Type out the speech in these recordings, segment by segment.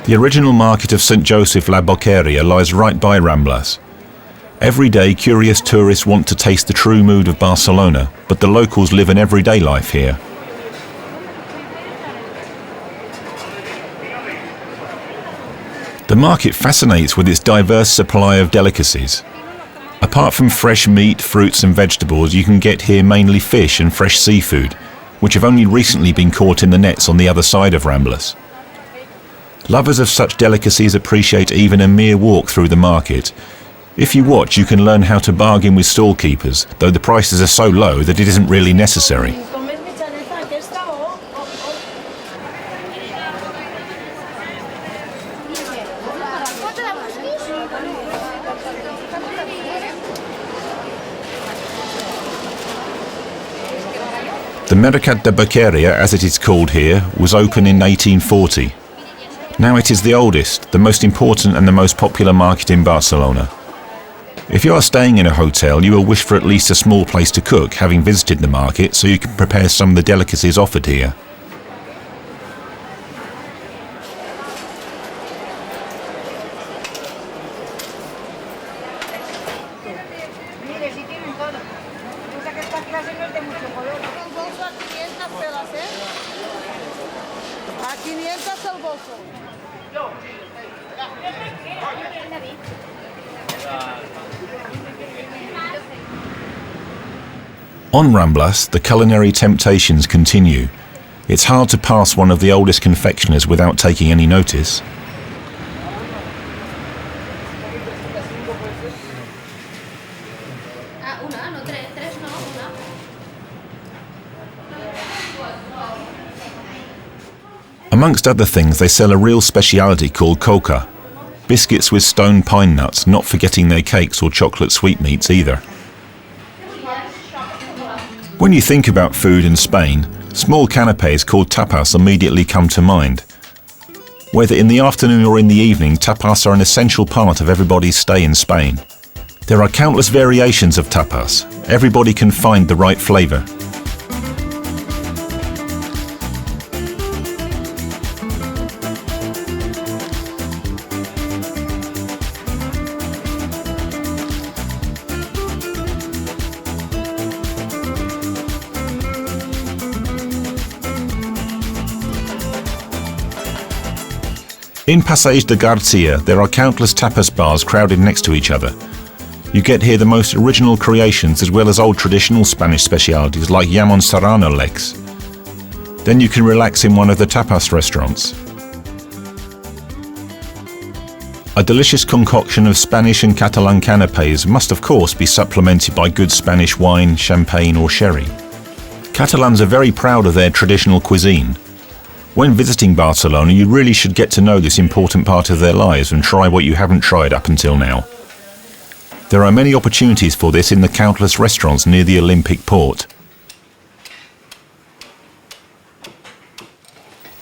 The original market of St. Joseph La Boqueria lies right by Ramblas. Every day, curious tourists want to taste the true mood of Barcelona, but the locals live an everyday life here. The market fascinates with its diverse supply of delicacies. Apart from fresh meat, fruits and vegetables, you can get here mainly fish and fresh seafood, which have only recently been caught in the nets on the other side of Ramblas. Lovers of such delicacies appreciate even a mere walk through the market. If you watch, you can learn how to bargain with stall keepers, though the prices are so low that it isn't really necessary. The Mercat de Boqueria, as it is called here, was opened in 1840. Now it is the oldest, the most important and the most popular market in Barcelona. If you are staying in a hotel, you will wish for at least a small place to cook, having visited the market, so you can prepare some of the delicacies offered here. On Ramblas, the culinary temptations continue. It's hard to pass one of the oldest confectioners without taking any notice. Amongst other things, they sell a real speciality called coca, biscuits with stone pine nuts, not forgetting their cakes or chocolate sweetmeats either. When you think about food in Spain, small canapés called tapas immediately come to mind. Whether in the afternoon or in the evening, tapas are an essential part of everybody's stay in Spain. There are countless variations of tapas. Everybody can find the right flavour. In Paseo de Gracia, there are countless tapas bars crowded next to each other. You get here the most original creations as well as old traditional Spanish specialities like jamon serrano legs. Then you can relax in one of the tapas restaurants. A delicious concoction of Spanish and Catalan canapés must of course be supplemented by good Spanish wine, champagne or sherry. Catalans are very proud of their traditional cuisine. When visiting Barcelona, you really should get to know this important part of their lives and try what you haven't tried up until now. There are many opportunities for this in the countless restaurants near the Olympic port.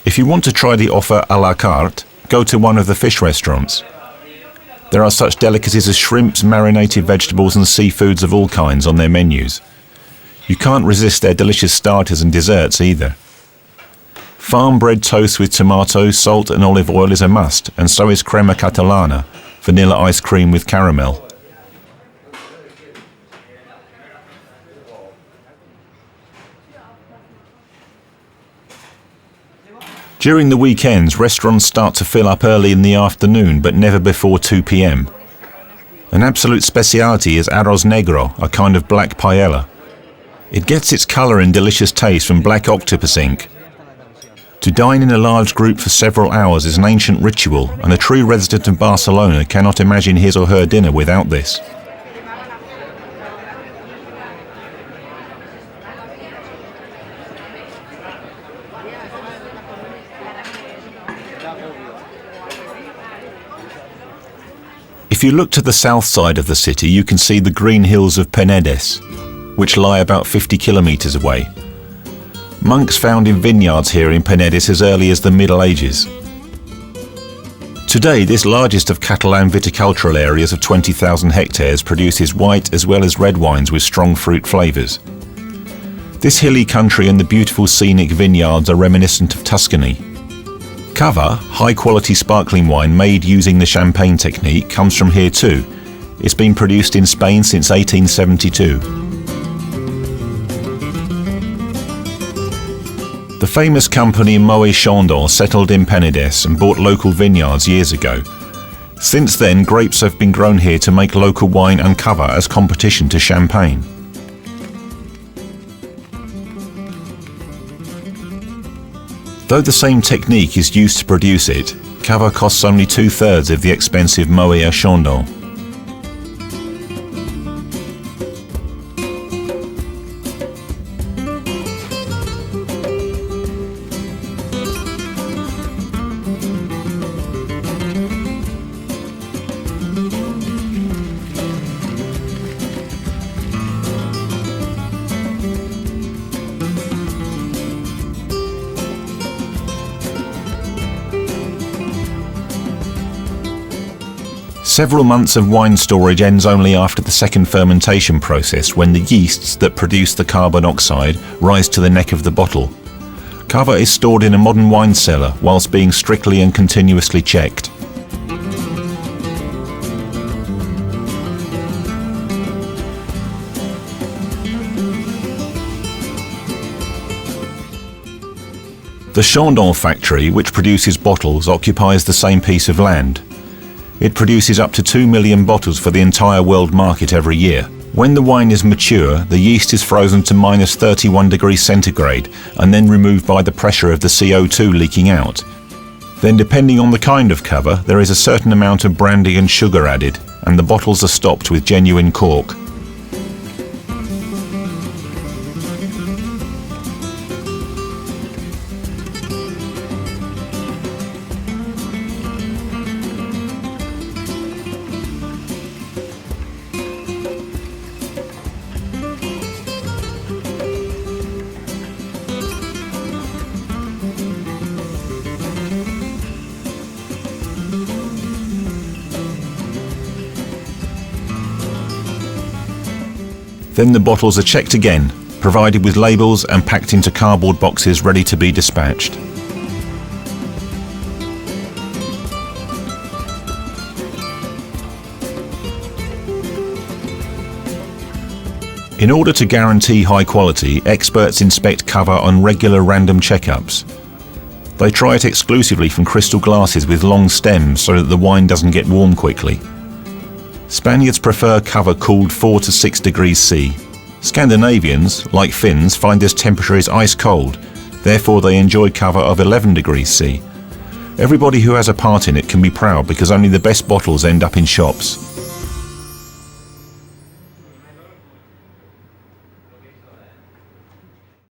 If you want to try the offer à la carte, go to one of the fish restaurants. There are such delicacies as shrimps, marinated vegetables and seafoods of all kinds on their menus. You can't resist their delicious starters and desserts either. Farm bread toast with tomato, salt and olive oil is a must, and so is crema catalana, vanilla ice cream with caramel. During the weekends, restaurants start to fill up early in the afternoon, but never before 2 p.m. An absolute speciality is arroz negro, a kind of black paella. It gets its colour and delicious taste from black octopus ink. To dine in a large group for several hours is an ancient ritual, and a true resident of Barcelona cannot imagine his or her dinner without this. If you look to the south side of the city, you can see the green hills of Penedes, which lie about 50 kilometres away. Monks found in vineyards here in Penedes as early as the Middle Ages. Today, this largest of Catalan viticultural areas of 20,000 hectares produces white as well as red wines with strong fruit flavours. This hilly country and the beautiful scenic vineyards are reminiscent of Tuscany. Cava, high-quality sparkling wine made using the champagne technique, comes from here too. It's been produced in Spain since 1872. The famous company Moët Chandon settled in Penedes and bought local vineyards years ago. Since then, grapes have been grown here to make local wine and Cava as competition to champagne. Though the same technique is used to produce it, Cava costs only 2/3 of the expensive Moët Chandon. Several months of wine storage ends only after the second fermentation process, when the yeasts that produce the carbon oxide rise to the neck of the bottle. Cava is stored in a modern wine cellar whilst being strictly and continuously checked. The Chandon factory, which produces bottles, occupies the same piece of land. It produces up to 2 million bottles for the entire world market every year. When the wine is mature, the yeast is frozen to -31 degrees centigrade and then removed by the pressure of the CO2 leaking out. Then, depending on the kind of Cava, there is a certain amount of brandy and sugar added, and the bottles are stopped with genuine cork. Then the bottles are checked again, provided with labels and packed into cardboard boxes ready to be dispatched. In order to guarantee high quality, experts inspect Cava on regular random checkups. They try it exclusively from crystal glasses with long stems so that the wine doesn't get warm quickly. Spaniards prefer Cava cooled 4 to 6 degrees C. Scandinavians, like Finns, find this temperature is ice cold, therefore they enjoy Cava of 11 degrees C. Everybody who has a part in it can be proud because only the best bottles end up in shops.